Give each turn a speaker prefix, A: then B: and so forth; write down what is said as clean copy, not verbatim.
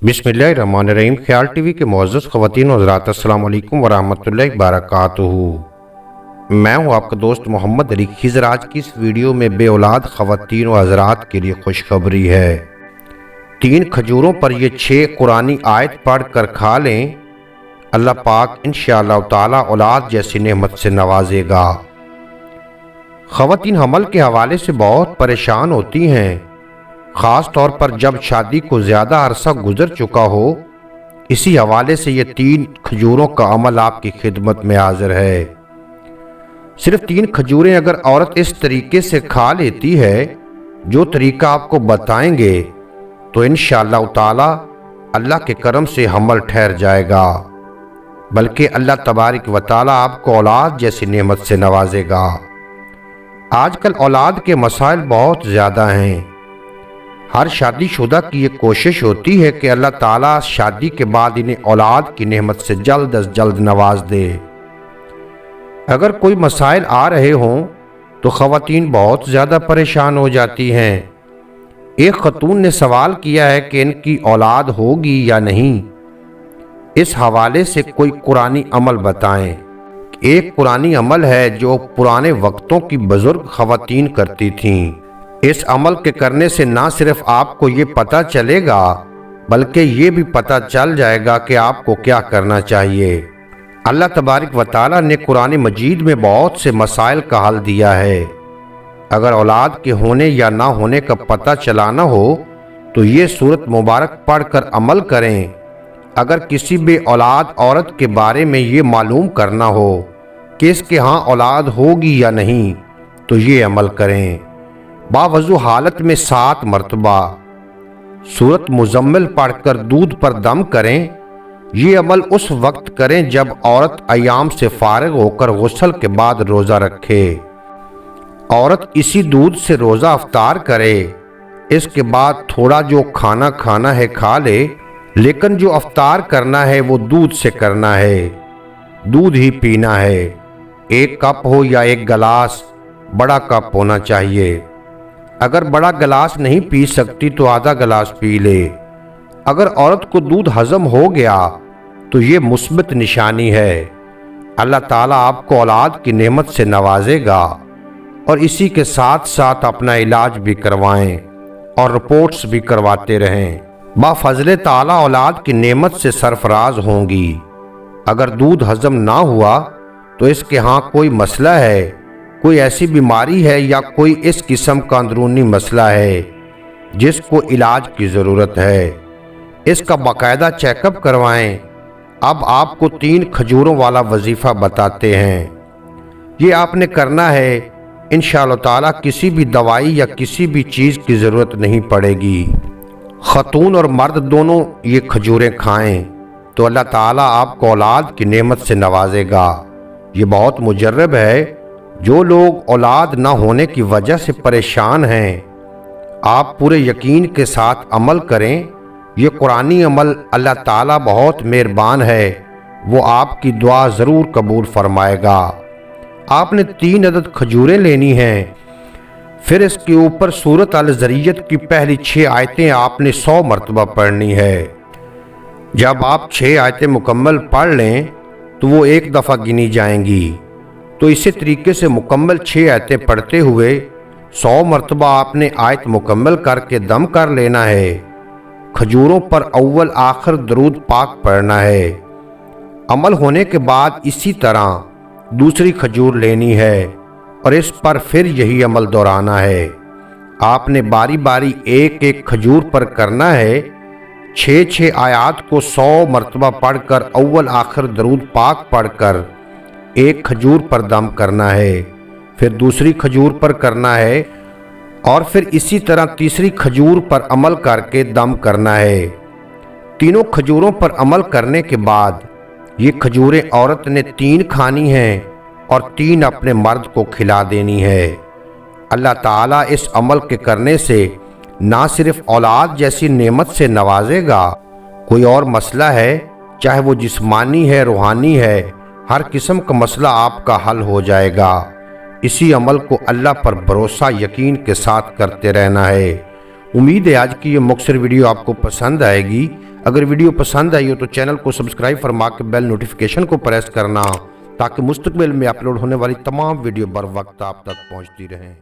A: बिस्मिल्लाहिर्रहमानिर्रहीम। ख्याल टीवी के मुअज़्ज़ज़ ख़वातीन और हज़रात, अस्सलाम वालेकुम वरहमतुल्लाहि वबरकातुहू। मैं हूँ आपका दोस्त मोहम्मद अली खिज़र। आज की इस वीडियो में बेऔलाद ख़वातीन और हज़रात के लिए खुशखबरी है। 3 खजूरों पर ये 6 कुरानी आयत पढ़ कर खा लें, अल्लाह पाक इंशाअल्लाह ताला औलाद जैसी नेमत से नवाजेगा। ख़वातीन हमल के हवाले से बहुत परेशान होती हैं, ख़ास तौर पर जब शादी को ज़्यादा अरसा गुजर चुका हो। इसी हवाले से ये 3 खजूरों का अमल आपकी खिदमत में हाजिर है। सिर्फ 3 खजूरें अगर औरत इस तरीके से खा लेती है, जो तरीका आपको बताएंगे, तो इंशाअल्लाह ताला अल्लाह के करम से हमल ठहर जाएगा, बल्कि अल्लाह तबारक व तआला आपको औलाद जैसी नेमत से नवाजेगा। आजकल औलाद के मसाइल बहुत ज़्यादा हैं। हर शादीशुदा की ये कोशिश होती है कि अल्लाह ताला शादी के बाद इन्हें औलाद की नेमत से जल्द अज जल्द नवाज दे। अगर कोई मसाइल आ रहे हों तो ख़वातीन बहुत ज़्यादा परेशान हो जाती हैं। एक खतून ने सवाल किया है कि इनकी औलाद होगी या नहीं। इस हवाले से कोई कुरानी अमल बताएं। एक कुरानी अमल है जो पुराने वक्तों की बुजुर्ग ख़वातीन करती थीं। इस अमल के करने से ना सिर्फ आपको ये पता चलेगा, बल्कि ये भी पता चल जाएगा कि आपको क्या करना चाहिए। अल्लाह तबारक व तआला ने कुरान मजीद में बहुत से मसाइल का हल दिया है। अगर औलाद के होने या ना होने का पता चलाना हो तो ये सूरत मुबारक पढ़कर अमल करें। अगर किसी बे औलाद औरत के बारे में ये मालूम करना हो कि इसके यहाँ औलाद होगी या नहीं, तो ये अमल करें। बावजू हालत में 7 मरतबा सूरत मुज़म्मिल पढ़कर दूध पर दम करें। ये अमल उस वक्त करें जब औरत अयाम से फारिग होकर गुस्ल के बाद रोज़ा रखे। औरत इसी दूध से रोज़ा अफ्तार करे। इसके बाद थोड़ा जो खाना है खा ले, लेकिन जो अफ्तार करना है वो दूध से करना है, दूध ही पीना है। 1 कप हो या 1 गिलास, बड़ा कप होना चाहिए। अगर बड़ा गिलास नहीं पी सकती तो आधा गिलास पी ले। अगर औरत को दूध हजम हो गया तो ये मुस्बत निशानी है। अल्लाह ताला आपको औलाद की नेमत से नवाजेगा। और इसी के साथ साथ अपना इलाज भी करवाएं और रिपोर्ट्स भी करवाते रहें। बाफजले ताला औलाद की नेमत से सरफराज होंगी। अगर दूध हजम ना हुआ तो इसके यहाँ कोई मसला है, कोई ऐसी बीमारी है या कोई इस किस्म का अंदरूनी मसला है जिसको इलाज की ज़रूरत है। इसका बाकायदा चेकअप करवाएं। अब आपको 3 खजूरों वाला वजीफ़ा बताते हैं। ये आपने करना है, इंशाअल्लाह ताला किसी भी दवाई या किसी भी चीज़ की ज़रूरत नहीं पड़ेगी। खतून और मर्द दोनों ये खजूरें खाएं तो अल्लाह ताला आपको औलाद की नेमत से नवाजेगा। ये बहुत मुजर्रब है। जो लोग औलाद ना होने की वजह से परेशान हैं, आप पूरे यकीन के साथ अमल करें। ये कुरानी अमल अल्लाह ताला बहुत मेहरबान है, वो आपकी दुआ ज़रूर कबूल फरमाएगा। आपने 3 अदद खजूरें लेनी हैं। फिर इसके ऊपर सूरत अल-ज़रियत की पहली 6 आयतें आपने 100 मरतबा पढ़नी है। जब आप 6 आयतें मुकम्मल पढ़ लें तो वो 1 दफ़ा गिनी जाएंगी। तो इसी तरीके से मुकम्मल 6 आयतें पढ़ते हुए 100 मरतबा आपने आयत मुकम्मल करके दम कर लेना है। खजूरों पर अव्वल आखिर दरूद पाक पढ़ना है। अमल होने के बाद इसी तरह दूसरी खजूर लेनी है और इस पर फिर यही अमल दोहराना है। आपने बारी बारी 1-1 खजूर पर करना है। 6-6 आयात को 100 मरतबा पढ़कर अव्वल आखिर दरूद पाक पढ़कर 1 खजूर पर दम करना है, फिर दूसरी खजूर पर करना है और फिर इसी तरह तीसरी खजूर पर अमल करके दम करना है। तीनों खजूरों पर अमल करने के बाद ये खजूरें औरत ने 3 खानी हैं और 3 अपने मर्द को खिला देनी है। अल्लाह ताला इस अमल के करने से ना सिर्फ औलाद जैसी नेमत से नवाजेगा, कोई और मसला है, चाहे वो जिस्मानी है, रूहानी है, हर किस्म का मसला आपका हल हो जाएगा। इसी अमल को अल्लाह पर भरोसा यकीन के साथ करते रहना है। امید ہے آج کی یہ مختصر ویڈیو آپ کو پسند آئے گی۔ اگر ویڈیو پسند آئی ہو تو چینل کو سبسکرائب فرما کے بیل نوٹیفیکیشن کو پریس کرنا تاکہ مستقبل میں اپلوڈ ہونے والی تمام ویڈیو بر وقت آپ تک پہنچتی رہیں۔